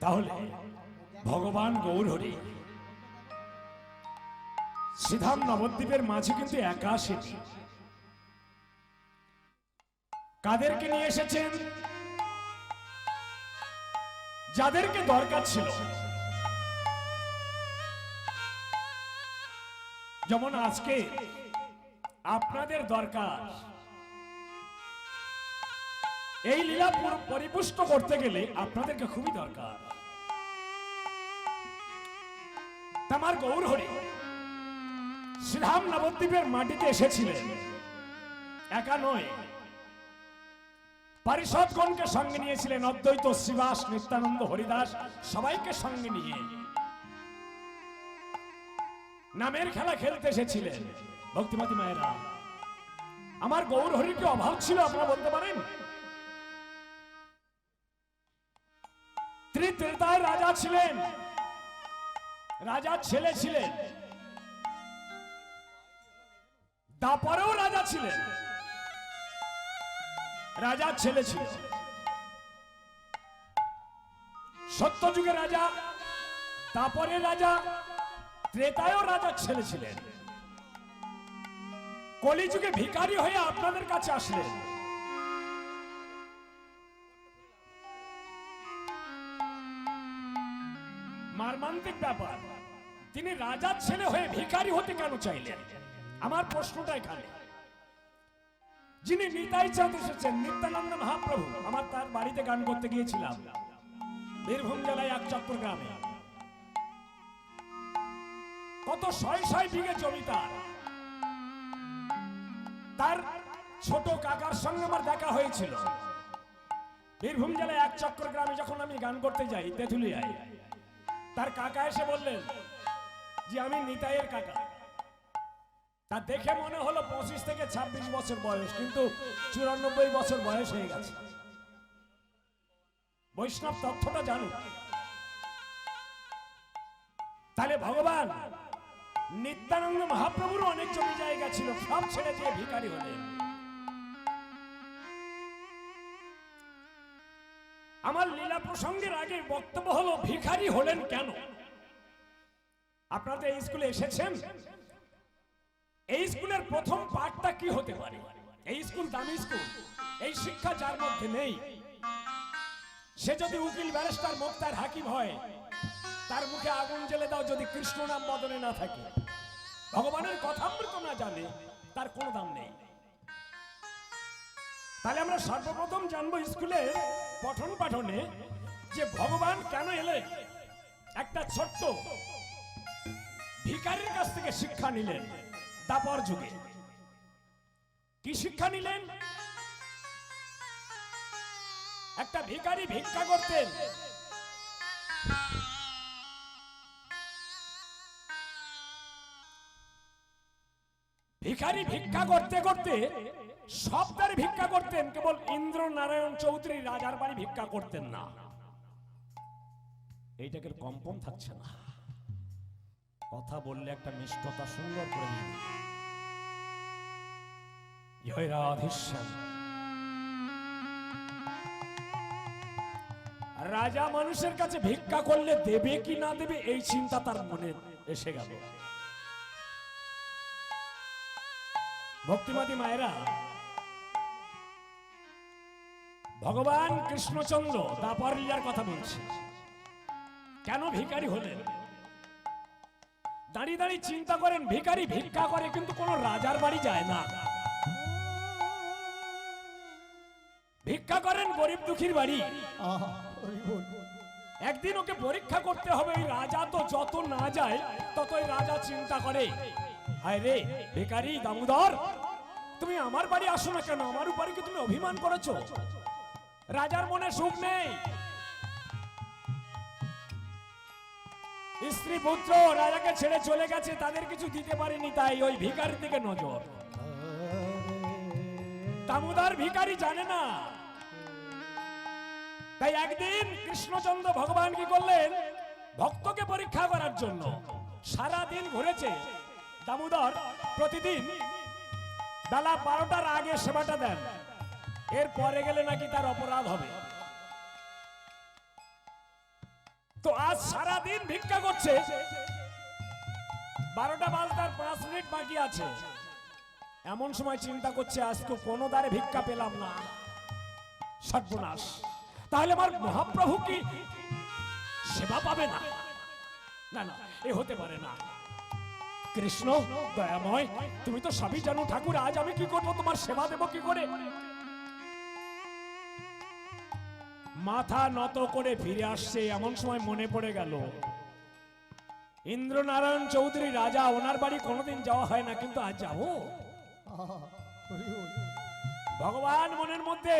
তাহলে ভগবান গৌরহরি শ্রীধাম নবদ্বীপের মাঝে কিন্তু একা আসেনি। কাদেরকে নিয়ে এসেছেন? যাদেরকে দরকার ছিল। যেমন আজকে আপনাদের দরকার। এই লীলা পরিপুষ্ট করতে গেলে আপনাদেরকে খুবই দরকার। আমার গৌরহরি শ্রীধাম নবদ্বীপের মাটিতে এসেছিলেন, একা নয়, পারিষদগণকে সঙ্গে নিয়েছিলেন। অদ্বৈত শ্রীবাস, নিত্যানন্দ, হরিদাস সবাইকে সঙ্গে নিয়ে নামের খেলা খেলতে এসেছিলেন। ভক্তিমতী মায়েরা, আমার গৌরহরির কি অভাব ছিল আপনারা বলতে পারেন? ত্রিত্রেতায় রাজা ছিলেন, রাজার ছেলে ছিলেন, তারপরেও রাজা ছিলেন, রাজার ছেলে ছিল। সত্যযুগে রাজা, তারপরে রাজা, ত্রেতায়ও রাজার ছেলে ছিলেন। কলিযুগে ভিখারি হয়ে আপনাদের কাছে আসলেন। মর্মান্তিক ব্যাপার, তিনি রাজার ছেলে হয়ে ভিখারি হতে কেন চাইলেন? আমার প্রশ্নটা এখানে। যিনি নিতাই চাঁদ এসেছেন, নিত্যানন্দ মহাপ্রভু, আমার তার বাড়িতে গান করতে গিয়েছিলাম বীরভূম জেলায় একচক্র গ্রামে। কত শয় শয় বিঘে জমি তার ছোট কাকার সঙ্গে আমার দেখা হয়েছিল বীরভূম জেলায় একচক্র গ্রামে। যখন আমি গান করতে যাই তেঁতুলিয়ায়, তার কাকা এসে বললেন যে আমি নিতাইয়ের কাকা। তা দেখে মনে হলো 25 থেকে 26 বছর বয়স, কিন্তু 94 বছর বয়স হয়ে গেছে। বৈষ্ণব তথ্যটা জানুন। তাহলে ভগবান নিত্যানন্দ মহাপ্রভুর অনেক জমি জায়গা ছিল, সব ছেড়ে দিয়ে ভিখারি হলেন। আমার লীলা প্রসঙ্গের আগে বক্তব্য হলো ভিখারি হলেন কেন? আপনারা এই স্কুলে এসেছেন, এই স্কুলের প্রথম পাঠটা কি হতে পারে? এই স্কুল দামি স্কুল, এই শিক্ষা যার মধ্যে নেই, সে যদি উকিল, ব্যারিস্টার, মুক্তার, হাকিম হয়, তার মুখে আগুন জ্বেলে দাও, যদি কৃষ্ণ নাম বদনে না থাকে, ভগবানের কথামৃত না জানে, তার কোনো দাম নেই। তাহলে আমরা সর্বপ্রথম জানবো স্কুলে পঠন পাঠনে যে ভগবান কেন এলেন। একটা ছোট্ট ভিখারির কাছ থেকে শিক্ষা নিলেন। দাপর যুগে কি শিক্ষা নিলেন? একটা ভিখারি ভিক্ষা করতেন। ভিখারি ভিক্ষা করতে করতে সবদার ভিক্ষা করতেন, কেবল ইন্দ্র নারায়ণ চৌধুরী রাজার বাড়ি ভিক্ষা করতেন না। এইটাকে কম্পন থাকছে না, কথা বললে একটা মিষ্টতা সুন্দর করে দিন। জয় রাধেশ্যাম। রাজা মানুষের কাছে ভিক্ষা করলে দেবে কি না দেবে এই চিন্তা তার মনে এসে গেল। ভক্তিমতী মায়েরা, ভগবান কৃষ্ণচন্দ্র দাপর লীলার কথা বলছে। কেন ভিখারি হলেন? দাঁড়িয়ে দাঁড়িয়ে চিন্তা করেন, ভিখারি ভিক্ষা করে কিন্তু কোন রাজার বাড়ি যায় না, ভিক্ষা করেন গরিব দুঃখীর বাড়ি। একদিন ওকে পরীক্ষা করতে হবে। ওই রাজা তো যত না যায় ততই রাজা চিন্তা করে, হায় রে ভিখারি দামোদর, তুমি আমার বাড়ি আসো না কেন? আমার উপরে কি তুমি অভিমান করেছো? রাজার মনে সুখ নেই। স্ত্রী পুত্র রাজাকে ছেড়ে চলে গেছে, তাদের কিছু দিতে পারেনি, তাই ওই ভিখারির দিকে নজর। দামোদর ভিখারি জানে না। তাই একদিন কৃষ্ণচন্দ্র ভগবান কি করলেন? ভক্তকে পরীক্ষা করার জন্য সারা দিন ঘুরেছে। দামোদর প্রতিদিন বেলা 12টার আগে সেবাটা দেন, এর পরে গেলে নাকি তার অপরাধ হবে। তো আজ সারা দিন ভিক্ষা করছে, 12টা বাজতার 5 মিনিট বাকি আছে, এমন সময় চিন্তা করছে আজকে কোনো দ্বারে ভিক্ষা পেলাম না, সর্বনাশ, তাহলে আমার মহাপ্রভু কি সেবা পাবে না? না না, এ হতে পারে না। কৃষ্ণ দয়াময়, তুমি তো সবই জানো ঠাকুর, আজ আমি কি করবো, তোমার সেবা দেব কি করে? মাথা নত করে ফিরে আসছে, এমন সময় মনে পড়ে গেল ইন্দ্রনারায়ণ চৌধুরী রাজা, ওনার বাড়ি কোনোদিন যাওয়া হয় না, কিন্তু আজ যাবো। ভগবান মনের মধ্যে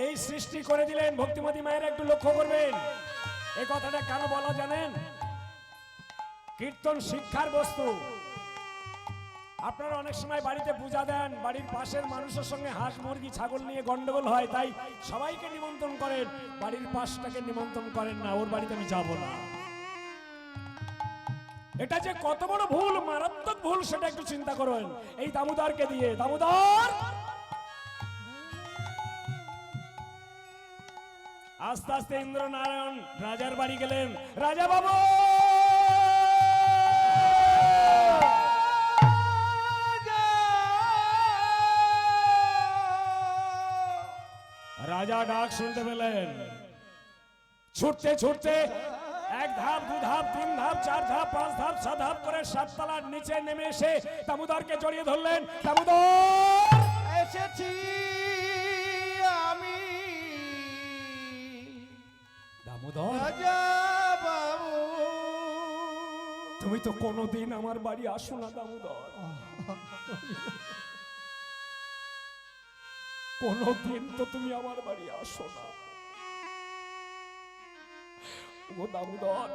এই সৃষ্টি করে দিলেন। ভক্তিমতী মায়ের একটু লক্ষ্য করবেন, এই কথাটা কেন বলা জানেন? কীর্তন শিক্ষার বস্তু। আপনারা অনেক সময় বাড়িতে পূজা দেন, বাড়ির পাশের মানুষের সঙ্গে হাঁস মুরগি ছাগল নিয়ে গন্ডগোল হয়, তাই সবাইকে নিমন্ত্রণ করেন, বাড়ির পাশটাকে নিমন্ত্রণ করেন না, ওর বাড়িতে আমি যাব না। এটা যে কত বড় ভুল, মারাত্মক ভুল, সেটা একটু চিন্তা করুন। এই দামোদরকে দিয়ে, দামোদর আস্তে আস্তে ইন্দ্রনারায়ণ রাজার বাড়ি গেলেন। রাজা বাবু, রাজা ডাক শুনতে পেলেন, ছুটতে ছুটতে 1 ধাপ 2 ধাপ 3 ধাপ 4 ধাপ 5 ধাপ 6 ধাপ করে 7 তলার নিচে নেমে এসে দামোদরকে জড়িয়ে ধরলেন। দামোদর, এসেছি আমি দামোদর, রাজা বাবু। তুমি তো কোনোদিন আমার বাড়ি আসো না দামোদর, কোনোদিন তো তুমি আমার বাড়ি আসো না। ও দামোদর,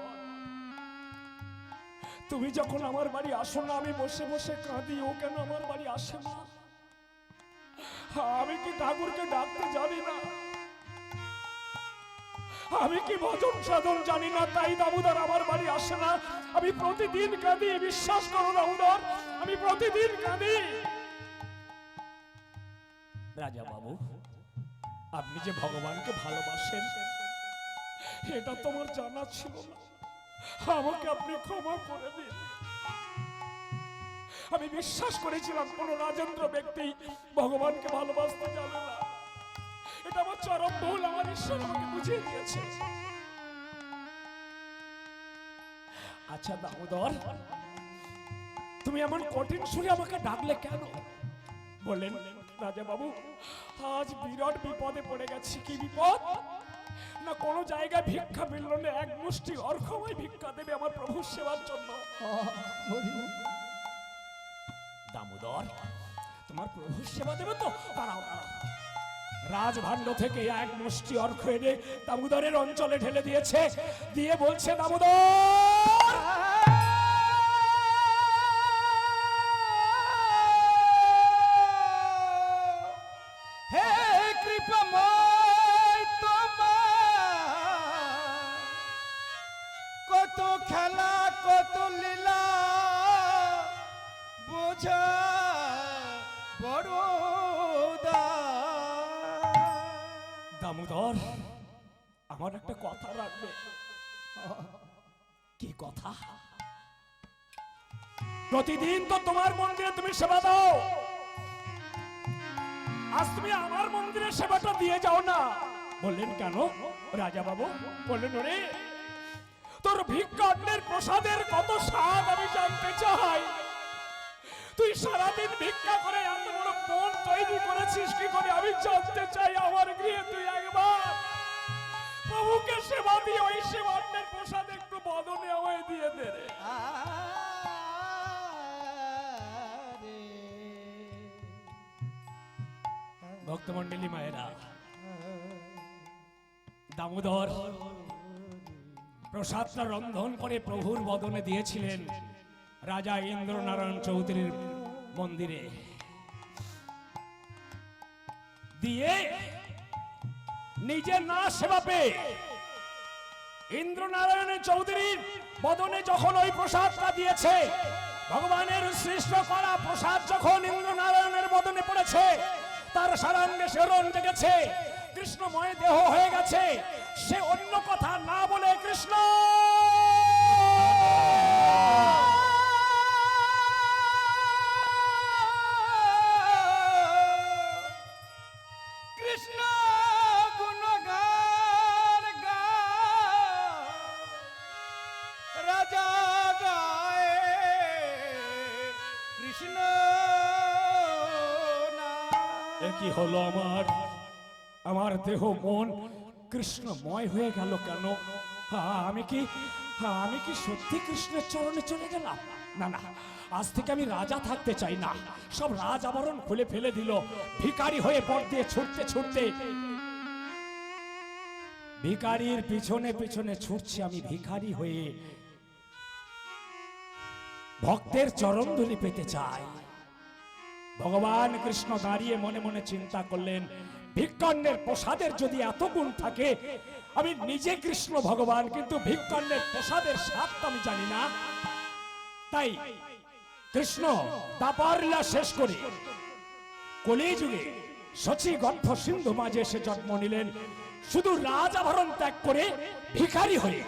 তুমি যখন আমার বাড়ি আসো না, আমি বসে বসে কাঁদি, ও কেন আমার বাড়ি আসে না? আমি কি ঠাকুরকে ডাকতে জানি না? আমি কি ভজন সাধন জানি না? তাই দামোদর আমার বাড়ি আসে না। আমি প্রতিদিন কাঁদি, বিশ্বাস করো দামোদর, আমি প্রতিদিন কাঁদি। রাজা বাবু, আপনি যে ভগবানকে ভালোবাসেন এটা তোমার জানা ছিল না, আমাকে আপনি ক্ষমা করে দিন। আমি বিশ্বাস করেছিলাম কোন রাজেন্দ্র ব্যক্তি ভগবানকে ভালোবাসতে জানে না, এটা আমার চরম ভুল, আমার ঈশ্বর আমাকে বুঝিয়ে দিয়েছে। আচ্ছা দামোদর, তুমি এমন কঠিন সুরে আমাকে ডাকলে কেন? বললেন, রাজা বাবু, আজ বিরাট বিপদে পড়ে গেছি। কি বিপদ? না কোনো জায়গায় ভিক্ষা মিলল না, 1 মুষ্টি অর্ঘ্যময় ভিক্ষা দেবে আমার প্রভুর সেবার জন্য। দামোদর, তোমার প্রভুর সেবা দেবে তো? দাঁড়াও দাঁড়াও। রাজভাণ্ড থেকে 1 মুষ্টি অর্ঘ্য এনে দামোদরের অঞ্চলে ঢেলে দিয়েছে, দিয়ে বলছে, দামোদর, হে কৃপাময় তোমার কত খেলা কত লীলা বোঝা বড় দামোদর, আমার একটা কথা রাখবে। কি কথা? প্রতিদিন তো তোমার মন্দিরে তুমি সেবা দাও, আজ তুমি আমার মন্দিরে সেবাটা দিয়ে যাও না। বললেন কেন রাজা বাবু? বললেন, ওরে তোর ভিক্ষান্নের প্রসাদের কত স্বাদ আমি জানতে চাই। তুই সারাদিন ভিক্ষা করে এত বড় মন তৈরি করেছিস কি করে আমি জানতে চাই। আমার গৃহে তুই একবার প্রভুকে সেবা দিয়ে ওই সেবান্নের প্রসাদ একটু বদনে আমায় দিয়ে দে রে। ভক্তমন্ডলী মায়েরা, দামোদর প্রসাদটা রন্ধন করে প্রভুর বদনে দিয়েছিলেন রাজা ইন্দ্রনারায়ণ চৌধুরীর মন্দিরে। দিয়ে নিজে না সেবা পেয়ে ইন্দ্রনারায়ণ চৌধুরীর বদনে যখন ওই প্রসাদটা দিয়েছে, ভগবানের সৃষ্ট করা প্রসাদ যখন ইন্দ্রনারায়ণের বদনে পড়েছে, তার সারাঙ্গে শিহরণ জেগেছে, কৃষ্ণময় দেহ হয়ে গেছে। সে অন্য কথা না বলে কি হলো আমার? আমার দেহ মন কৃষ্ণময় হয়ে গেল কেন? আমি কি সত্যি কৃষ্ণের চরণে চলে গেলাম? না না, আজ থেকে আমি রাজা থাকতে চাই না। সব রাজ আবরণ খুলে ফেলে দিল, ভিখারি হয়ে পথ দিয়ে ছুটতে ছুটতে, ভিখারির পিছনে পিছনে ছুটছি আমি ভিখারি হয়ে। ভক্তের চরণ ধুলি পেতে চাই। ভগবান কৃষ্ণ দাঁড়িয়ে মনে মনে চিন্তা করলেন, ভিক্ষান্নের প্রসাদের যদি এত গুণ থাকে, আমি নিজে কৃষ্ণ ভগবান, কিন্তু ভিক্ষান্নের প্রসাদের স্বাদ তো আমি জানি না। তাই কৃষ্ণ দাপার লীলা শেষ করে কলিযুগে শচী গর্ভ সিন্ধু মাঝে এসে জন্ম নিলেন, শুধু রাজ আভরণ ত্যাগ করে ভিখারি হয়ে,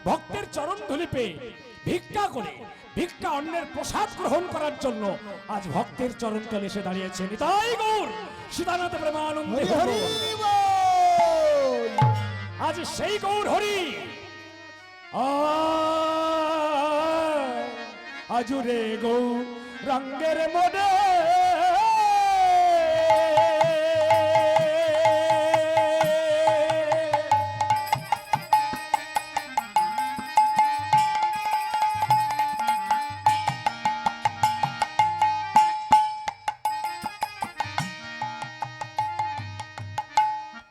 ভক্তের চরণ ধুলি পেয়ে ভিক্ষা করে, ভিক্ষা অন্যের প্রসাদ গ্রহণ করার জন্য আজ ভক্তের চরণ তলে এসে দাঁড়িয়েছে। নিতাই গৌর সীতানাথ প্রেমানন্দে হরি। আজ সেই গৌর হরি আজুরে গৌর রঙ্গের মনে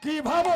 কি ভাবো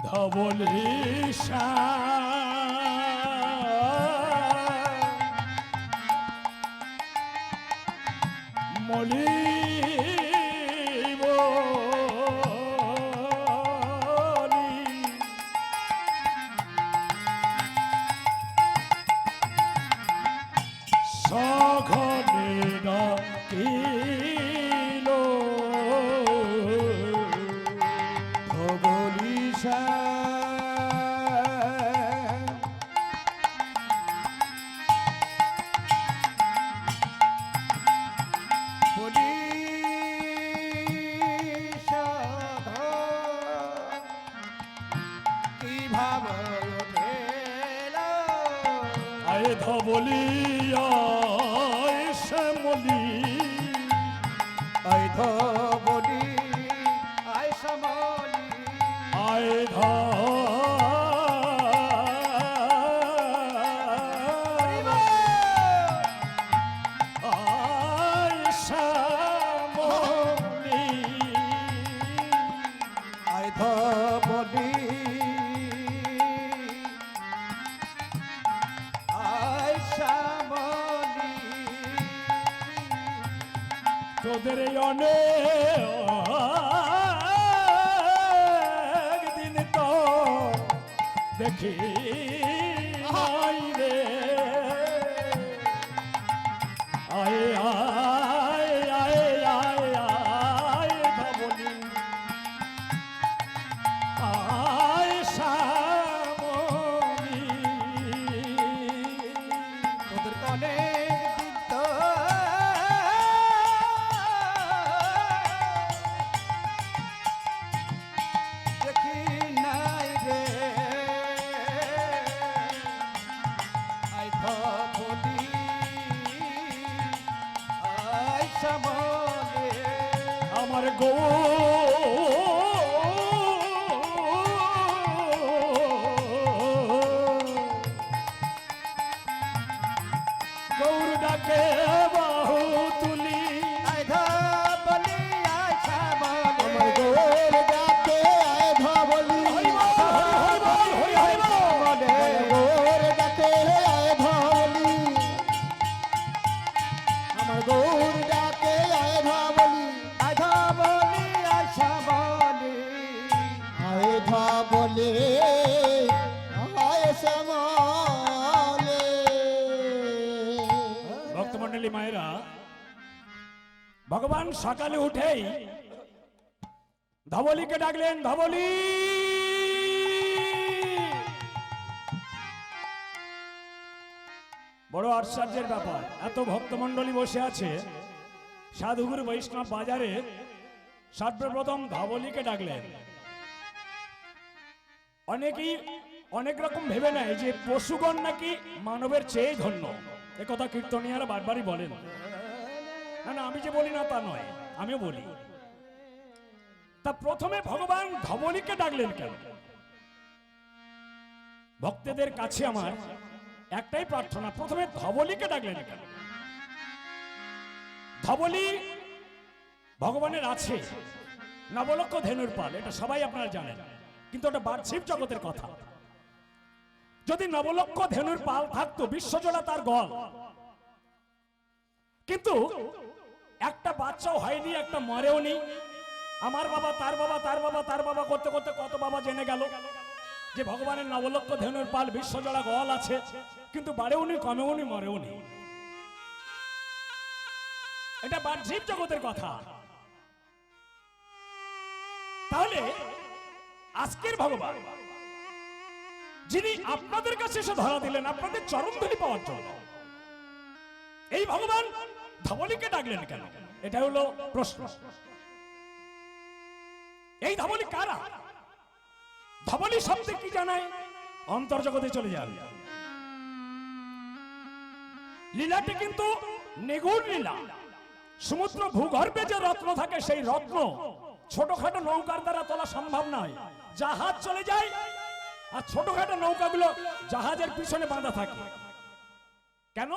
ধবলিশা মলিব সঘনে ডাকিল ধবলিশা ধবলিয়া শ্যামলি আয় ধবলি আয় শ্যামলি আয় আয় শ্যামলি আয় ধবলি তোদের অনেক দিন তো দেখি নাই রে, আয় আয় আয় আয় আয় ধবলি আয় শ্যামলি। তোদের অনেক দিন তো দেখি নাই রে, আয় ধবলি আয় শ্যামলি আমার গো গৌর ডাকে বাহু তুলি, আয় ধবলি আয় শ্যামলি আমার গৌর ডাকে আয় ধবলি হরি বল, হরি বল, হরি বল, হরি বল। গৌর ডাকে আয় ধবলি ভগবান সকালে উঠেই ধবলীকে ডাকলেন, ধবলী। বড় আশ্চর্যের ব্যাপার, এত ভক্তমণ্ডলী বসে আছে, সাধুগুরু বৈষ্ণব বাজারে সর্বপ্রথম ধবলীকে ডাকলেন। অনেকেই অনেক রকম ভেবে নেয় যে পশুগণ নাকি মানবের চেয়ে ধন্য, একথা কীর্তনীয়ারা বারবারই বলেন। না না, আমি যে বলি না তা নয়, আমিও বলি। তা প্রথমে ভগবান ধবলীকে ডাকলেন কেন? ভক্তদের কাছে আমার একটাই প্রার্থনা, প্রথমে ধবলীকে ডাকলেন কেন? ধবলী ভগবানের আছে, নবলক্ষ ধেনুর পাল, এটা সবাই আপনারা জানেন, কিন্তু ওটা বাহ্যিক জগতের কথা। যদি নবলক্ষ ধেনুর পাল থাকতো, বিশ্বজোড়া তার গল, কিন্তু একটা বাচ্চাও হয়নি, একটা মরেও নি। আমার বাবা, তার বাবা, তার বাবা, তার বাবা করতে করতে কত বাবা জেনে গেল যে ভগবানের নবলক্ষ ধেনুর পাল, বিশ্বজোড়া গল আছে, কিন্তু বাড়েও নি, কমেও নি, মরেও নি। এটা বাহ্যিক জগতের কথা। তাহলে আজকের ভগবান যিনি আপনাদের কাছে এসে ধরা দিলেন আপনাদের চরণধুলি পাওয়ার জন্য, এই ভগবান ধবলীকে ডাকলেন কেন? এটা হলো প্রশ্ন। এই ধবলী কারা? ধবলী শব্দে কি জানায়? অন্তর্জগতে চলে যান। লীলাটি কিন্তু নিগুড় লীলা। সমুদ্র ভূগর্ভে যে রত্ন থাকে, সেই রত্ন ছোটখাটো নৌকার দ্বারা তোলা সম্ভব নয়। জাহাজ চলে যায়, আর ছোটখাটো নৌকাগুলো জাহাজের পিছনে বাঁধা থাকে। কেন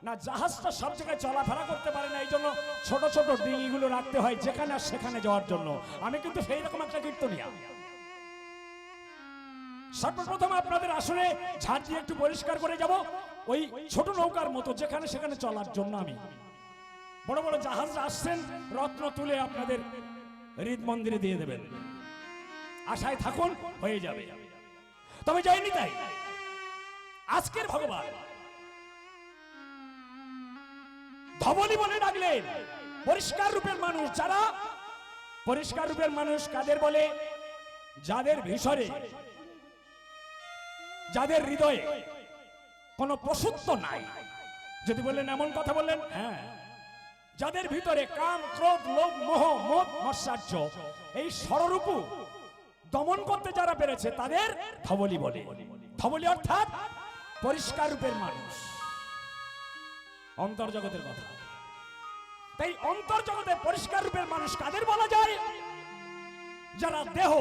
না, জাহাজটা সব জায়গায় চলাফেরা করতে পারে না, এই জন্য ছোট ছোট ডিঙিগুলো রাখতে হয় যেখানে আর সেখানে যাওয়ার জন্য। আমি কিন্তু সেই রকম একটা কীর্তনিয়া। সর্বপ্রথম আপনাদের আসলে ঝাড় দিয়ে একটু পরিষ্কার করে যাব, ওই ছোট নৌকার মতো যেখানে সেখানে চলার জন্য। আমি বড় বড় জাহাজ আসছেন, রত্ন তুলে আপনাদের হৃদ মন্দিরে দিয়ে দেবেন, আশায় থাকুন, হয়ে যাবে। তবে যায়নি তাই। আজকের ভগবান ধবলী বলে ডাকলেন পরিষ্কার রূপের মানুষ। যারা পরিষ্কার রূপের মানুষ কাদের বলে? যাদের ভিতরে, যাদের হৃদয়ে কোনো পশুত্ব নাই। যদি বললেন এমন কথা বললেন, হ্যাঁ, যাদের ভিতরে কাম, ক্রোধ, লোভ, মোহ, মদ, মৎসার্য, এই ষড়রূপু দমন করতে যারা পেরেছে তাদের ধবলী বলে। ধবলী অর্থাৎ পরিষ্কার রূপের মানুষ, অন্তর্জগতের কথা। তাই অন্তর্জগতে পরিষ্কার রূপের মানুষ কাদের বলা যায়? যারা দেহ,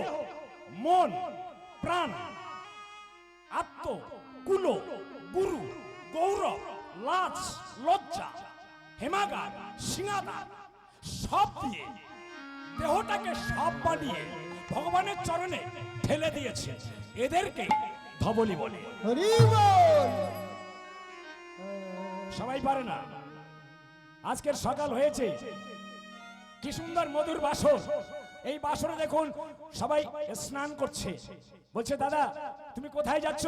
মন, প্রাণ, আত্ম, কুল, গুরু, গৌরব, লাজ, লজ্জা, হেমাগার, সিংহাদার সব দিয়ে দেহটাকে সব বানিয়ে ভগবানের চরণে ঠেলে দিয়েছে, এদেরকে ধবলী বলে। হরি বল। সবাই পারে না। আজকের সকাল হয়েছে, কি সুন্দর মধুর বাসর। এই বাসরে দেখুন সবাই স্নান করছে। বলছে, দাদা তুমি কোথায় যাচ্ছ?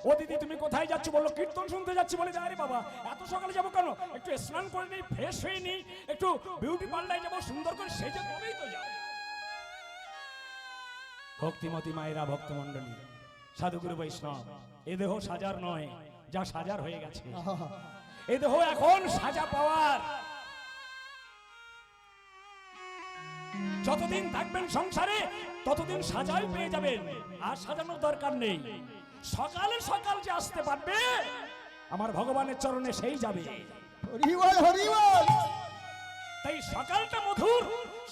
ও দিদি তুমি কোথায় যাচ্ছ? বললো কীর্তন শুনতে যাচ্ছি। বলে, আরে বাবা এত সকালে যাবো কেন? একটু স্নান করে নিই, ফ্রেশ হয়ে নিই, একটু বিউটি পার্লারে যাবো, সুন্দর করে সেজে তবেই তো যাও। ভক্তিমতী মায়েরা, ভক্তমণ্ডলী, সাধুগুরু বৈষ্ণব, এ দেহ সাজার নয়, যা সাজার হয়ে গেছে। এ দেহ এখন সাজা পাওয়ার। যতদিন থাকবেন সংসারে ততদিন সাজাই পেয়ে যাবেন, আর সাজানোর দরকার নেই। সকালে সকাল যে আসতে পারবে আমার ভগবানের চরণে সেই যাবে। হরি বল, হরি বল। তাই সকালটা মধুর,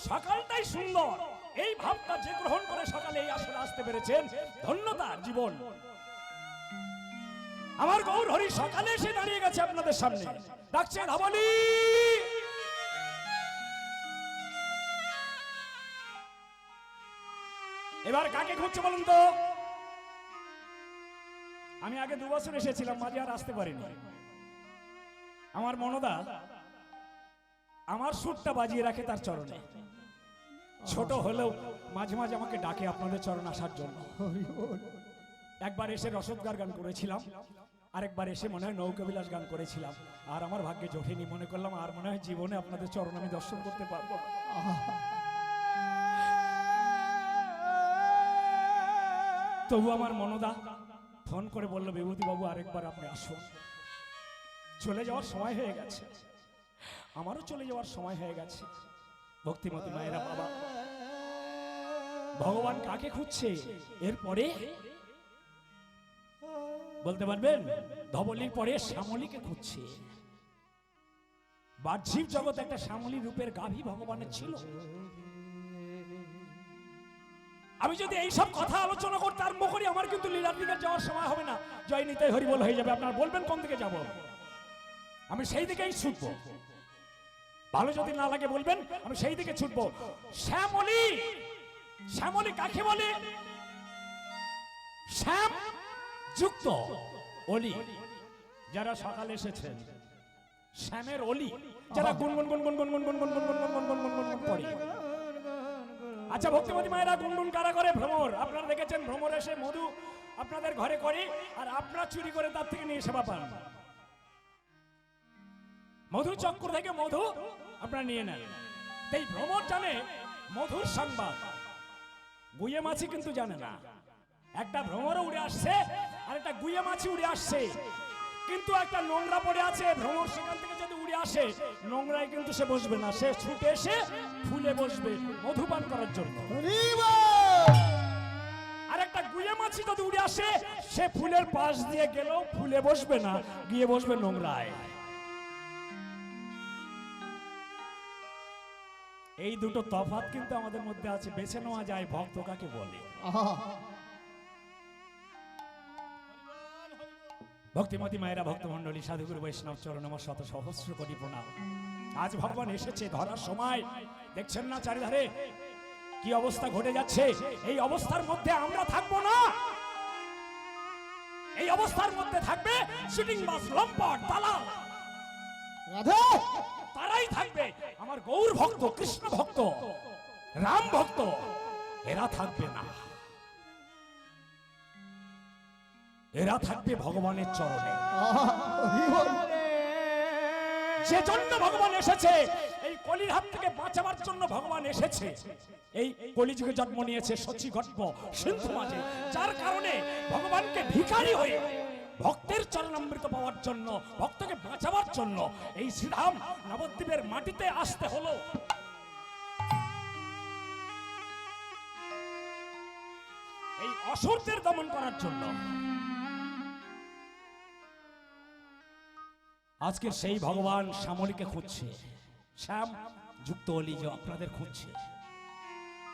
সকালটাই সুন্দর। এই ভাবটা যে গ্রহণ করে সকালে এই আসরে আসতে পেরেছেন, ধন্যতার জীবন। আমার গৌর হরি সকালে এসে দাঁড়িয়ে গেছে আপনাদের সামনে, ডাকছে ধবলী। এবার কাকে খুঁজছে বলুন তো? আমি আগে 2 বছর এসেছিলাম, মাঝে আর আসতে পারিনি। আমার মনদা আমার সুরটা বাজিয়ে রাখে তার চরণে। ছোট হলেও মাঝে মাঝে আমাকে ডাকে আপনাদের চরণ আসার জন্য। একবার এসে রসদগার গান করেছিলাম, আরেকবার এসে মনে হয় নৌকা বিলাস গান করেছিলাম, আর আমার ভাগ্যে জোটেনি। মনে করলাম আর মনে হয় জীবনে আপনাদের চরণ আমি দর্শন করতে পারবো না। তবু আমার মনদা ফোন করে বললো, বিভূতি বাবু আরেকবার আপনি আসুন। চলে যাওয়ার সময় হয়ে গেছে, আমারও চলে যাওয়ার সময় হয়ে গেছে। ভক্তিমতী মায়েরা, বাবা ভগবান কাকে খুঁজছে এরপরে বলতে পারবেন? ধবলির পরে শ্যামলীকে খুঁজছে। বাহ্যিক জগৎ একটা শ্যামলী রূপের গাভী ভগবানের ছিল। আমি যদি এইসব কথা আলোচনা করতে আরম্ভ করি, আমার কিন্তু লীলার দিকে যাওয়ার সময় হবে না। জয় নিতাই হরি বল হয়ে যাবে। আপনারা বলবেন কোন দিকে যাব, আমি সেই দিকেই ছুটবো। ভালো যদি না লাগে বলবেন, আমি সেই দিকে ছুটবো। শ্যামলী, শ্যামলী কাকে বলে? শ্যাম যুক্ত অলি। যারা সকালে এসেছেন, শ্যামের অলি যারা গুনগুন গুনগুন গুনগুন গুনগুন গুনগুন গুনগুন গুনগুন গুনগুন করে। আচ্ছা ভক্তিমতী মায়েরা গুনগুন কারা করে? ভ্রমর। আপনারা দেখেছেন ভ্রমর এসে মধু আপনাদের ঘরে করে, আর আপনারা চুরি করে তার থেকে নিয়ে সেবা পান। মধু চক্র থেকে মধু আপনারা নিয়ে নেন। এই ভ্রমর জানে মধুর সংবাদ, গুয়ে মাছি কিন্তু জানে না। একটা ভ্রমরও উড়ে আসছে আর একটা গুয়ে মাছি উড়ে আসছে, কিন্তু একটা নোংরা পড়ে আছে। ভ্রমর সেখান থেকে যদি উড়ে আসে, নোংরায় কিন্তু সে বসবে না, সে ছুটে এসে ফুলে বসবে মধুপান করার জন্য। হরি বল। আর একটা গুয়ে মাছি যদি উড়ে আসে, সে ফুলের পাশ দিয়ে গেলেও ফুলে বসবে না, গিয়ে বসবে নোংরায়। এই দুটো তফাৎ কিন্তু আমাদের মধ্যে আছে, বেছে নেওয়া যায় ভক্ত কাকে বলে। ভক্তিমতী মায়েরা, ভক্তমন্ডলী, সাধুগুরু বৈষ্ণব চরণ আমার শত সহস্র কোটি প্রণাম। আজ ভগবান এসেছে ধরার সময়। দেখছেন না চারিধারে কি অবস্থা ঘটে যাচ্ছে। এই অবস্থার মধ্যে আমরা থাকবো না। এই অবস্থার মধ্যে থাকবে শুটিং বাস, লম্পট, দালাল, রাধে তারাই থাকবে। আমার গৌর ভক্ত, কৃষ্ণ ভক্ত, রাম ভক্ত এরা থাকবে না। এরা থাকবে ভগবানের চরণে। হরি বল। যে জন্য ভগবান এসেছে, এই কলির হাত থেকে বাঁচাবার জন্য ভগবান এসেছে। এই কলিযুগে জন্ম নিয়েছে সচি গল্প সিন্ধু মাঝে, যার কারণে ভগবানকে ভিখারি হয়ে ভক্তের চরণামৃত পাওয়ার জন্য, ভক্তকে বাঁচাবার জন্য এই শ্রীধাম নবদ্বীপের মাটিতে আসতে হলো। এই অসুরদের দমন করার জন্য। আজকে সেই ভগবান শ্যামলীকে খুঁজছে। শ্যাম যুক্ত অলি যে আপনাদের খুঁজছে,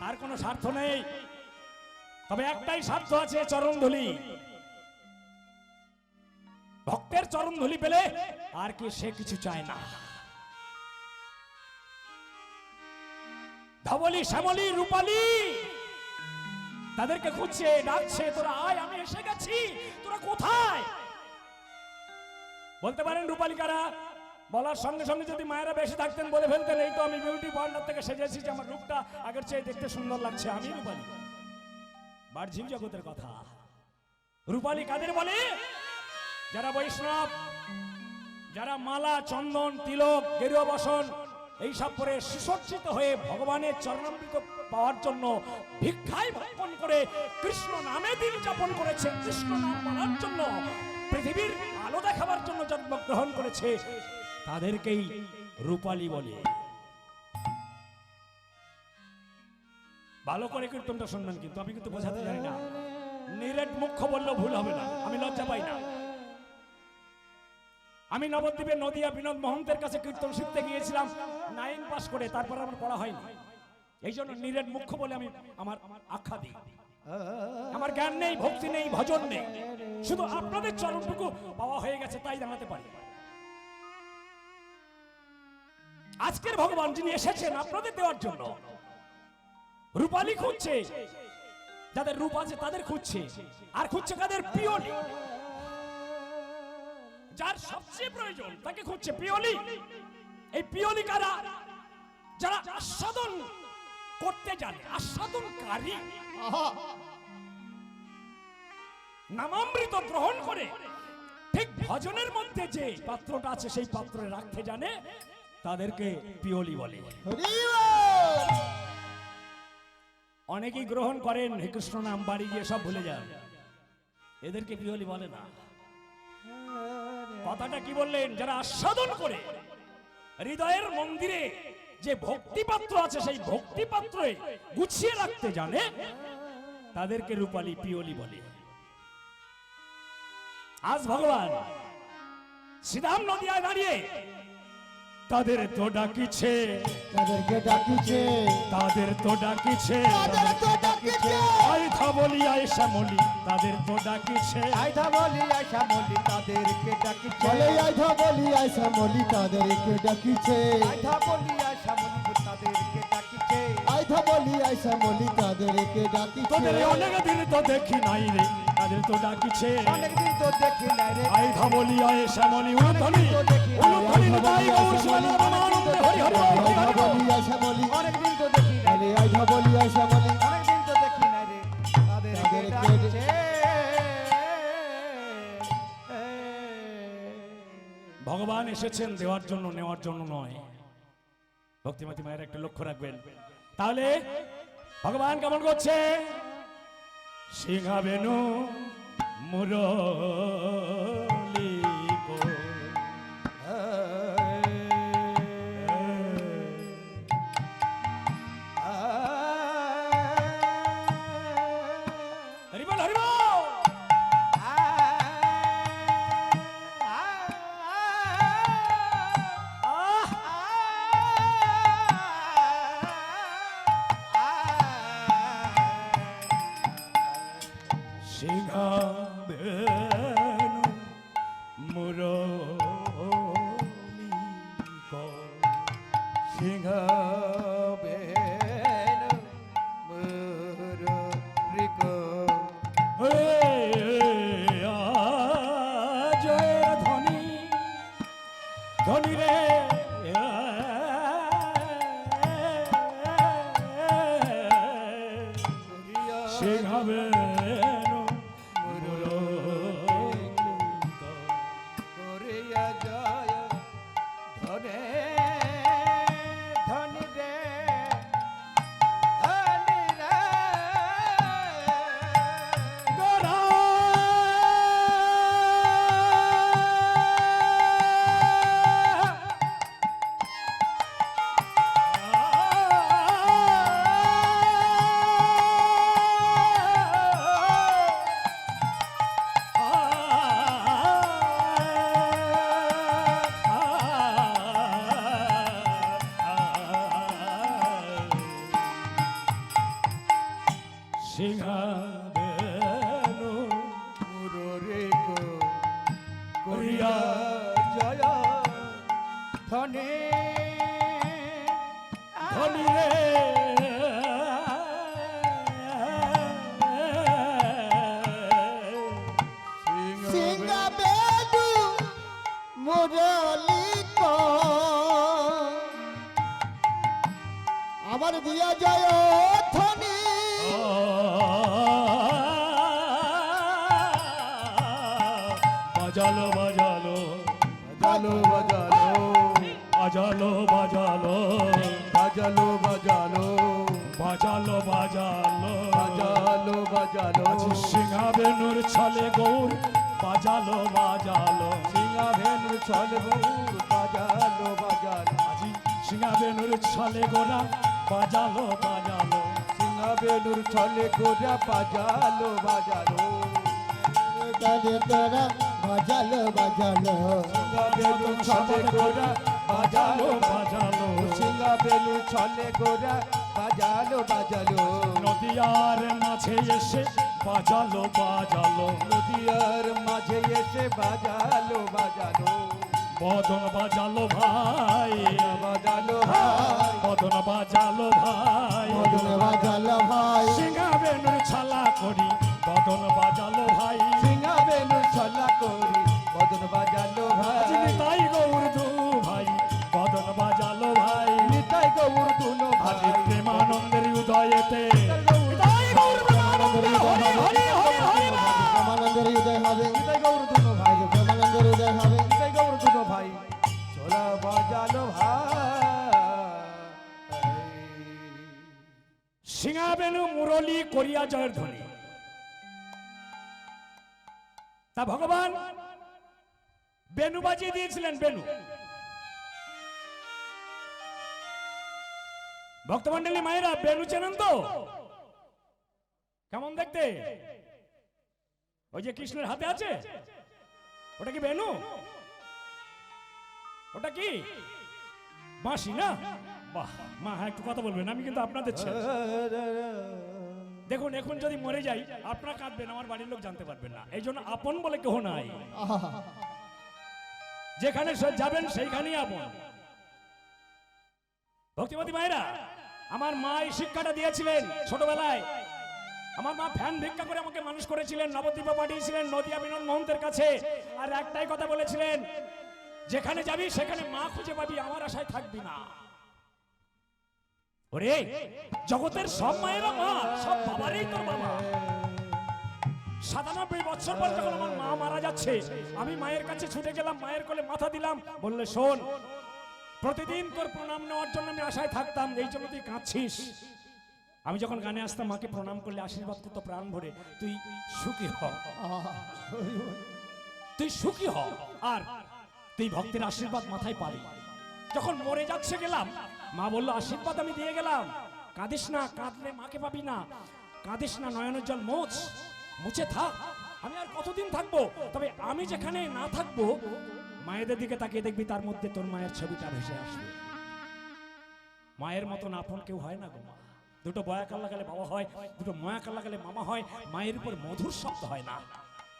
তার কোনো স্বার্থ নেই, তবে একটাই স্বার্থ আছে, চরণধুলি। ভক্তের চরণধুলি পেলে আর কি সে কিছু চায় না। ধবলি, শ্যামলী, রূপালী তাদেরকে খুঁজছে, ডাকছে, তোরা আয়, আমি এসে গেছি, তোরা কোথায়? বলতে পারেন রূপালিকারা? বলার সঙ্গে সঙ্গে যদি মায়েরা বেশি থাকতেন বলে ফেলতেন, এই তো আমি বিউটি পার্লার থেকে সেজেছি, যে আমার রূপটা আগের চেয়ে দেখতে সুন্দর লাগছে, আমি রূপালী। বাহ্যিক জগতের কথা। রূপালী কাদের বলে? যারা বৈষ্ণব, যারা মালা, চন্দন, তিলক, গেরুয়া বসন এইসব পরে সুসজ্জিত হয়ে ভগবানের চরণামৃত পাওয়ার জন্য ভিক্ষায় ভক্ষণ করে কৃষ্ণ নামে দিন যাপন করেছে, কৃষ্ণ নাম বলার জন্য, পৃথিবীর আলো দেখাবার জন্য জন্মগ্রহণ করেছে, তাদেরকেই রূপালী বলে। ভালো করে কীর্তনটা শুনবেন, কিন্তু আমি কিন্তু বোঝাতে জানি না। নিরেট মুখ্য বললেও ভুল হবে না, আমি লজ্জা পাই না। আমি নবদ্বীপের নদিয়া বিনোদ মহন্তের কাছে কীর্তন শিখতে গিয়েছিলাম 9 পাস করে, তারপর আমার পড়া হয়নি। এই জন্য নিরেট মুখ্য বলে আমি আমার আখ্যা দিই। আমার জ্ঞান নেই, ভক্তি নেই, ভজন নেই, শুধু আপনাদের চরণটুকু পাওয়া হয়ে গেছে তাই জানাতে পারি। আজকের ভগবান যিনি এসেছেন আপনাদের দেওয়ার জন্য, রূপালী খুঁজছে, যাদের রূপ আছে তাদের খুঁজছে, আর খুঁজছে কাদের? পিওলি। যার সবচেয়ে প্রয়োজন তাকে খুঁজছে, পিওলি। এই পিওলি কারা? যারা আস্বাদন করতে জানে, আস্বাদনকারী, নামামৃত গ্রহণ করে ঠিক ভজনের মধ্যে যে পাত্রটা আছে সেই পাত্রে রাখতে জানে তাদেরকে পিওলি বলে। হরি বল। অনেকেই গ্রহণ করেন হে কৃষ্ণ নাম, বাড়ি গিয়ে সব ভুলে যান, এদেরকে পিওলি বলে না। কথাটা কি বললেন? যারা আস্বাদন করে হৃদয়ের মন্দিরে যে ভক্তি পাত্র আছে সেই ভক্তি পাত্রে গুছিয়ে রাখতে জানে তাদেরকে রূপালী পিওলি বলে। আজ ভগবান শ্রীরাম নদিয়ায় দাঁড়িয়ে তাদের তো ডাকিছে, তাদেরকে ডাকিছে, তাদের তো ডাকিছে, তাদের তো ডাকিছে, আয়থা বলি আয়সা মলি তাদের তো ডাকিছে, আইধা বলি আশা বলি তাদেরকে ডাকিছে, বলে আইধা বলি আইসা মলি তাদেরকে ডাকিছে, আইধা বলি আশা বলি তাদেরকে ডাকিছে, আইধা বলি আইসা মলি তাদেরকে ডাকিছে। তোদের অনেক দিন তো দেখি নাই রে তাদের তো ডাকিছে, অনেকদিন তো দেখি নাই রে, আয়থা বলি আয়সা মলি উলুধ্বনি উলুধ্বনি নিতাই গৌর শিবানন্দ রামানন্দে হরি হরি হরি হরি আইধা হরি। বলি আইসা মলি, অনেকদিন তো দেখি নাই রে, বলে আইধা বলি আইসা মলি অনেকদিন তো দেখি নাই রে, তাদেরকে তাদেরকে ডাকিছে। ভগবান এসেছেন দেওয়ার জন্য, নেওয়ার জন্য নয়। ভক্তিমতী মায়ের একটা লক্ষ্য রাখবেন। তাহলে ভগবান কেমন করছে? সিংহাবেনু মুরলি গো। হরি বল হরি বল। আহ! সিংহাবেনু মুরলি গো। সিংহাবেনু মুরলিগো। জয়ের ধ্বনি ধ্বনি রে সিংহাবেনু মুরলি গো। করিয়া জয় ধনে ধনি রে ধনি রে গোরা সিংহাবেনু মুরলিগো করিয়া জয় ধনে ধনি রে সিংহাবেনু মুরলি কো আমার দিয়া যায় ধ্বনি, বাজালো বাজালো বাজালো বাজালো বাজালো বাজালো বাজালো বাজালো বাজালো বাজালো বাজালো বাজালো আজ সিংহাবেনুর ছলে গৌর বাজালো বাজালো সিংহাভেনু ছল গৌর বাজালো বাজালো আজি সিংহাবেনুর ছলে গোরা বাজালো বাজালো সিংহাভেনুর ছলে গোরা বাজালো বাজালো তারে তোরা বাজালো বাজালো, সিংহাভেনু ছলে গোরা বাজালো বাজালো সিংহাভেনু ছলে গোরা বাজালো বাজালো নদিয়ার মাঝে এসে বাজালো বাজালো নদিয়ার মাঝে এসে বাজালো বাজালো বদন বাজালো ভাই বাজালো ভাই বদন বাজালো ভাই মদন বাজালো ভাই, সিংহাবেনুর ছালা করি বদন বাজালো ভাই সিংহাভেনু ছলা করি বদন বাজালো ভাই তাই গৌর দু ভাই বদন বাজালো ভাই নিতাই গৌর দুনো আজ ভাই প্রেমানন্দের উদয়েতে তাই গৌর প্রেমানন্দের হরি হরি হরি হরি বল। প্রেমানন্দের হৃদয় হবে, নিতাই গৌর দুনো ভাই প্রেমানন্দের সিংহা বেনু মুরলী করিয়া জয়ের ধ্বনি। তা ভগবান বেনু বাজিয়ে দিয়েছিলেন। বেনু ভক্তমন্ডলী মায়েরা বেনু চেনেন তো? কেমন দেখতে? ওই যে কৃষ্ণের হাতে আছে, ওটা কি বেনু? ওটা কি বাঁশি না? বাহ মা, হ্যাঁ একটু কথা বলবেন, আমি কিন্তু আপনাদের ছেলে। দেখুন এখন যদি মরে যাই আপনারা কাঁদবেন, আমার বাড়ির লোক জানতে পারবেন না, এই জন্য আপন বলে কেউ নাই। যেখানে যাবেন সেইখানেই আপন। ভক্তিমতী মায়েরা, আমার মা এই শিক্ষাটা দিয়েছিলেন ছোটবেলায়। আমার মা ফ্যান ভিক্ষা করে আমাকে মানুষ করেছিলেন, নবদ্বীপে পাঠিয়েছিলেন নদিয়া বিনোদ মহন্তের কাছে। আর একটাই কথা বলেছিলেন, যেখানে যাবি সেখানে মা খুঁজে পাবি, আমার আশায় থাকবি না। ওরে জগতের সব মায়েরা মা, সব বাবারই তোর বাবা। 97 বছর পর যখন আমার মা মারা যাচ্ছে, আমি মায়ের কাছে ছুটে গেলাম, মায়ের কোলে মাথা দিলাম। বললে শোন, প্রতিদিন তোর প্রণাম নেওয়ার জন্য আমি আশায় থাকতাম, এই জন্য তুই কাঁদছিস। আমি যখন গানে আসতাম মাকে প্রণাম করলে আশীর্বাদ করতো প্রাণ ভরে, তুই সুখী হ, তুই সুখী হ, আর তুই ভক্তের আশীর্বাদ মাথায় পাবি। যখন মরে যাচ্ছে গেলাম, মা বললো আশীর্বাদ আমি দিয়ে গেলাম, কাঁদিস না, কাঁদলে মাকে পাবি না, কাঁদিস না, নয়নের জল মুছে থাক। আমি আর কতদিন থাকবো? তবে আমি যেখানে না থাকবো, মায়েদের দিকে তাকিয়ে দেখবি তার মধ্যে তোর মায়ের ছবিটা ভেসে আসবে। মায়ের মতন আপন কেউ হয় না গো মা। দুটো বয়াকার লাগালে বাবা হয়, দুটো ময়াকার লাগালে মামা হয়, মায়ের উপর মধুর শব্দ হয় না।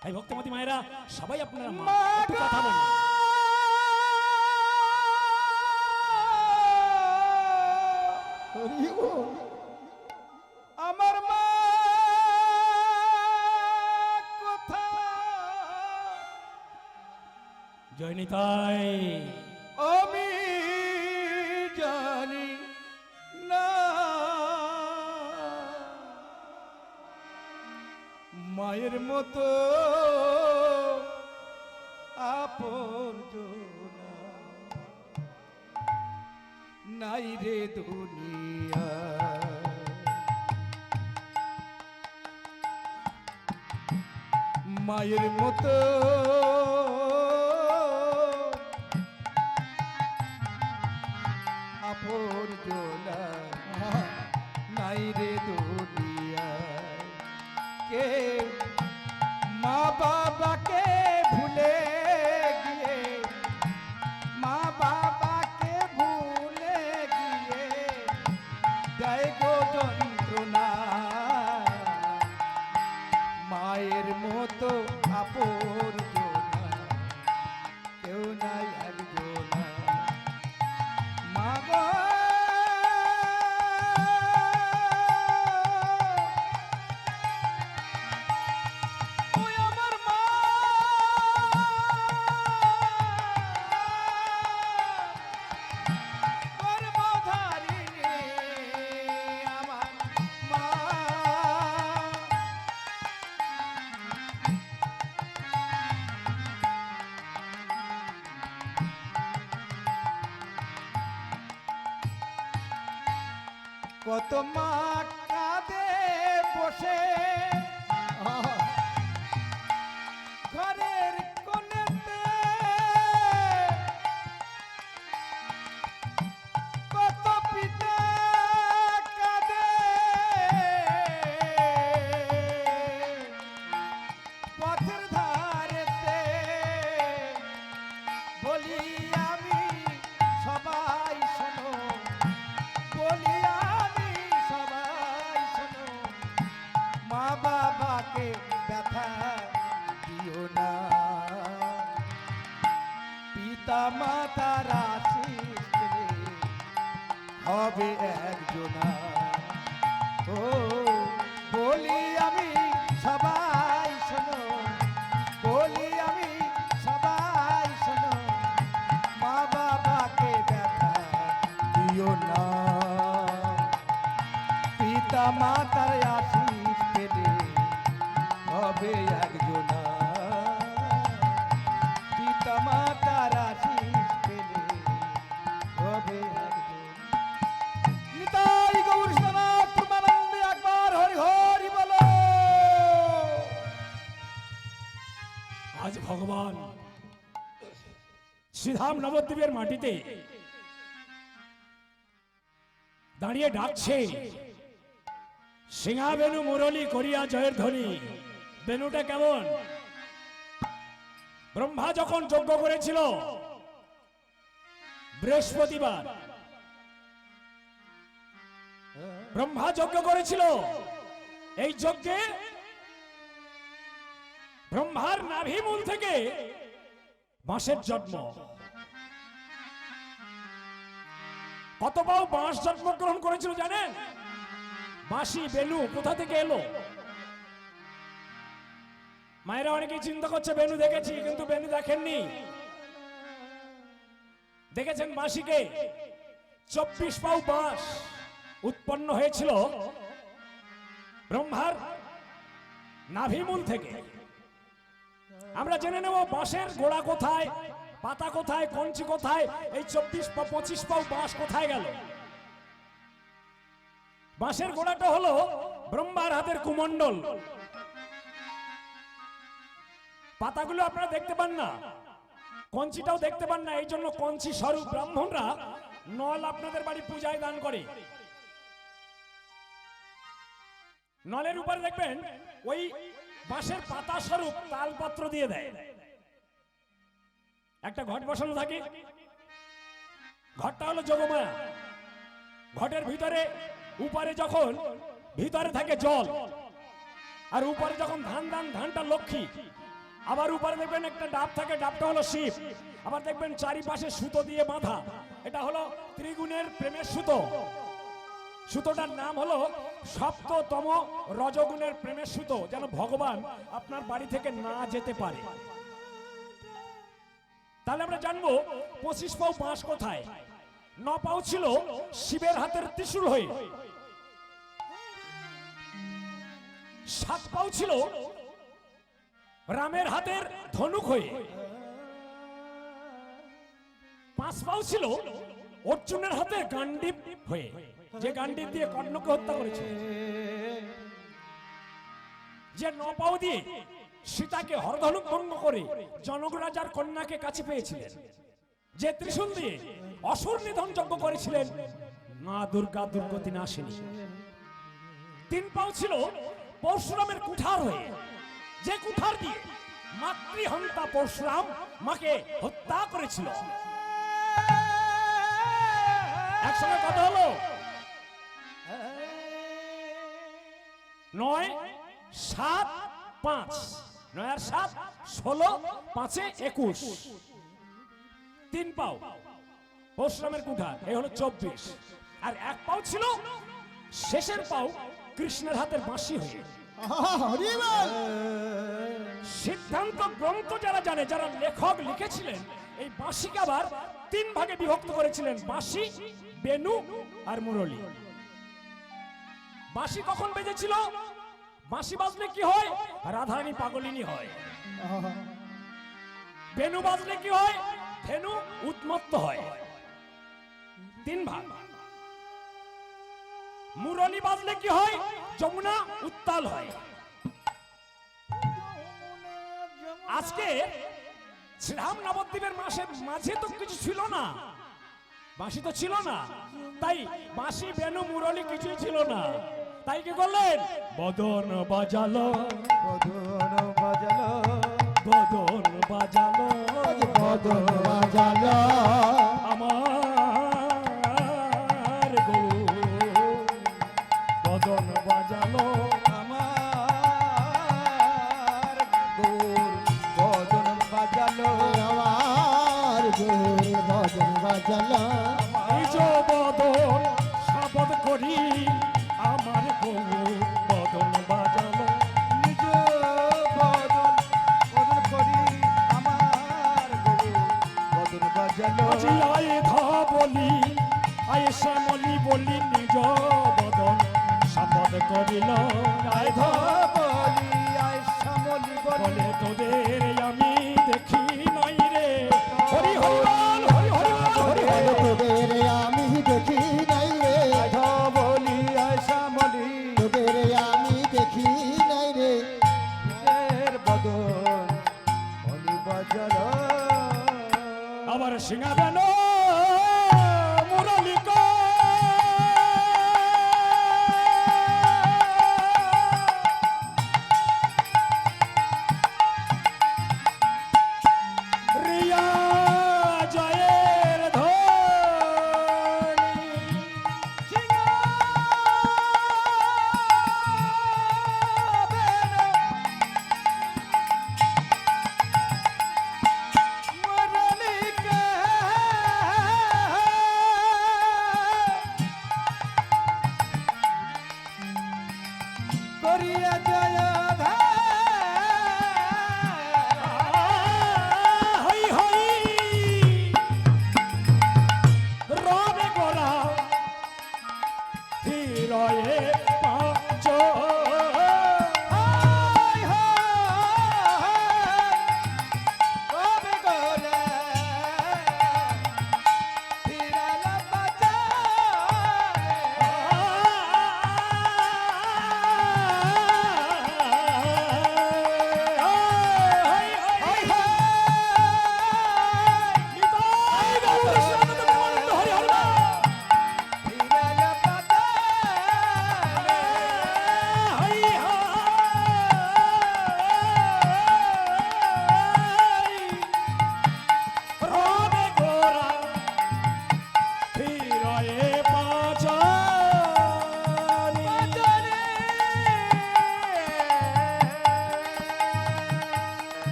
তাই ভক্তমতী মায়েরা সবাই আপনারা মা, একটু কথা বলুন। আমার মা কোথায়? জয় নিতাই। আমি জানি না, মায়ের মতো আপনজনা নাই রে দুনিয়া। মায়ের মতো আপনজনা নাই রে দুনিয়া। কে মা বাবাকে ভুলে গিয়ে, মা বাবাকে ভুলে গিয়ে দেয় গো যন্ত্রণা। মায়ের মতো আপনজনা কেউ নাই একজনা। মা গো কত মা কাঁদে বসে ঘরের কোণেতে, কত পিতা কাঁদে পথের ধারেতে। বলি আমি সবাই শোনো, বলি আমি সবাই শোনো, মা বাবাকে ব্যথা দিও না। পিতা মাতার আশীষ পেলে হবে একজনা। ও বলি আমি সবাই শোনো, বলি আমি সবাই শোনো, মা বাবাকে ব্যথা দিও না। পিতা মাতার আশীষ পেলে হবে একজনা। পিতা মাতার আশীষ পেলে হবে একজনা। নিতাই গৌর সনাতন শ্রীধাম নবদ্বীপের মাটিতে দাঁড়িয়ে ডাকছে, সিংহা বেনু মুরলী করিয়া জয়ের ধ্বনি। বেনুটা কেমন? ব্রহ্মা যখন যজ্ঞ করেছিল বৃহস্পতিবার, ব্রহ্মা যজ্ঞ করেছিল, এই যজ্ঞে ব্রহ্মার নাভিমূল থেকে বাঁশের জন্ম। কত পাও বাঁশ জন্মগ্রহণ করেছিল জানেন? বাঁশি বেনু কোথা থেকে এলো? মায়েরা অনেকেই চিন্তা করছে বেনু দেখেছি, কিন্তু বেনু দেখেননি। দেখেছেন বাঁশিকে? 24 পাও বাঁশ উৎপন্ন হয়েছিল ব্রহ্মার নাভিমূল থেকে। আমরা জেনে নেব বাঁশের গোড়া কোথায়, পাতা কোথায়, কঞ্চি কোথায়, এই 24 বা 25 পাও বাঁশ কোথায় গেল? বাঁশের গোড়াটা হলো ব্রহ্মার হাতের কুমণ্ডল। পাতাগুলো আপনারা দেখতে পান না, কঞ্চিটাও দেখতে পান না, এই জন্য কঞ্চি স্বরূপ ব্রাহ্মণরা নল আপনাদের বাড়ি পূজায় দান করে। নলের উপরে দেখবেন ওই বাঁশের পাতা স্বরূপ তালপত্র দিয়ে দেয়। একটা ঘট বসানো থাকে, ঘরটা হলো যোগমায়া। ঘটের ভিতরে উপরে যখন ভিতরে থাকে জল, আর উপরে যখন ধানটা লক্ষ্মী। আবার উপরে দেখবেন একটা ডাব থাকে, ডাবটা হলো শিব। আবার দেখবেন চারিপাশে সুতো দিয়ে বাঁধা, এটা হলো ত্রিগুণের প্রেমের সুতো। সুতোটার নাম হলো সপ্ততম রজগুণের প্রেমের সুতো, যেন ভগবান আপনার বাড়ি থেকে না যেতে পারে। তাহলে আমরা জানবো 25 পাও বাঁশ কোথায়। 9 পাও ছিল শিবের হাতের ত্রিশূল হয়ে, 7 পাও ছিল রামের হাতের ধনুক হয়ে, 5 পাও ছিল অর্জুনের হাতে গান্ডীব হয়ে, যে গান্ডীব দিয়ে কর্ণকে হত্যা করেছিল। যে 9 পাও দিয়ে সীতাকে হরধনুক ভঙ্গ করে জনক রাজার কন্যাকে কাছে পেয়েছিলেন। যে ত্রিশূল দিয়ে অসুর নিধন যজ্ঞ করেছিলেন মা দুর্গা দুর্গতি নাশিনী। 3 পাও ছিল পরশুরামের কুঠার হয়ে, যে কুঠার দিয়ে মাতৃহন্তা পরশুরাম মাকে হত্যা করেছিল। একসঙ্গে কথা হলো 9, 7, 5, 9 আর 7 16, 5 এ 21। 3 পাও পরশুরামের কুঠার, এই হলো 24। আর 1 পাও ছিল শেষের পাও কৃষ্ণের হাতের বাঁশি হয়ে। সিদ্ধান্ত গ্রন্থ যারা জানে, যারা লেখক লিখেছিলেন, এই বাঁশিকে আবার 3 ভাগে বিভক্ত করেছিলেন, বাঁশি, বেনু আর মুরলী। বাঁশি কখন বেজেছিল? বাঁশি বাজলে কি হয়? রাধারানী পাগলিনী হয়। বেনু বাজলে কি হয়? ধেনু উন্মত্ত হয়। 3 ভাগ। মুরলী বাজলে কি হয়? যমুনা উত্তাল হয়। আজকে শ্রীরাম নবদ্বীপের মাঝে তো কিছু ছিল না, বাঁশি তো ছিল না, তাই বাঁশি বেনু মুরলী কিছুই ছিল না। তাই কি করলেন? বদন বাজালো, বদন বাজালো, বদন বাজালো, বদন বাজালো আমার গো, বদন বাজালো আমার গৌর বদন বাজালো, আমার গৌর বদন বাজালো, নিজ বদন শপথ করি আমার গো, বদন বাজালো। নিজ বদন বদন করি আমার গৌর বদন বাজালো। আজি আয় ধা বলি, আয় শ্যামলি বলি, নিজ বদন শপথ করিল। আয় ধা বলি আয় শ্যামলি বলে বলে তোদের আমি দেখি নাই রে। হরি হরি বল, হরি হরি বল, হরি হরি বল। তোদের আমি দেখি নাই রে, বলি আয় শ্যামলি তোদের আমি দেখি নাই রে, নিজের বদন বলি বাজালো। আবার সিঙাবেন মুরলিক রিয়া জয়ের ধ্বনি করিয়া জয় হই হই রবে গোরা ফিরয়ে পাঁচ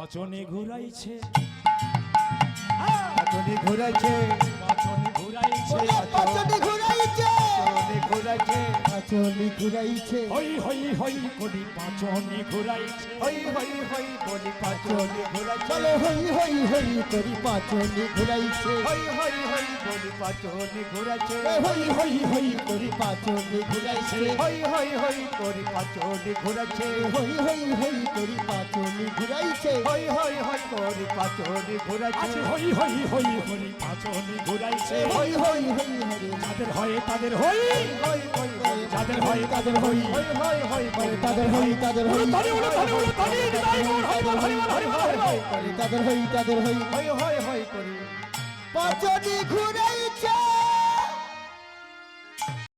পাচনে ঘুরাইছে পাচনি ঘুরাইছে পাচনে ঘুরাইছে পাচনি ঘুরাইছে পাচনি ঘুরাইছে পাচনি ঘুরাইছে হই হই হই করি পাচনে ঘুরাইছে হই হই হই বলি পাচনি ঘুরাইছে চলে হই হই হই করি পাচনি ঘুরাইছে হই হই হই বলি পাচনি ঘুরাইছে হই হই হই করি পাচনি ঘুরাইছে হই হই হই করি পাচনি ঘুরাইছে হই হই হই করি পাচনি ঘুরাইছে হই হই হই করি পাচনি ঘুরাইছে আজ হই হই হই করি পাচনে ঘুরাইছে হই হই হই হরি যাদের হয় তাদের হই হই হই হই যাদের হয় তাদের হই হই হই হই বলি তাদের হই তাদের হই ধরে উড়ে ধরে উড়ে ধরে নিতাই গৌর হরিবল হরিবল হরিবল হরিবল তাদের হই তাদের হই হই হই হই করি পাচনি ঘুরাইছে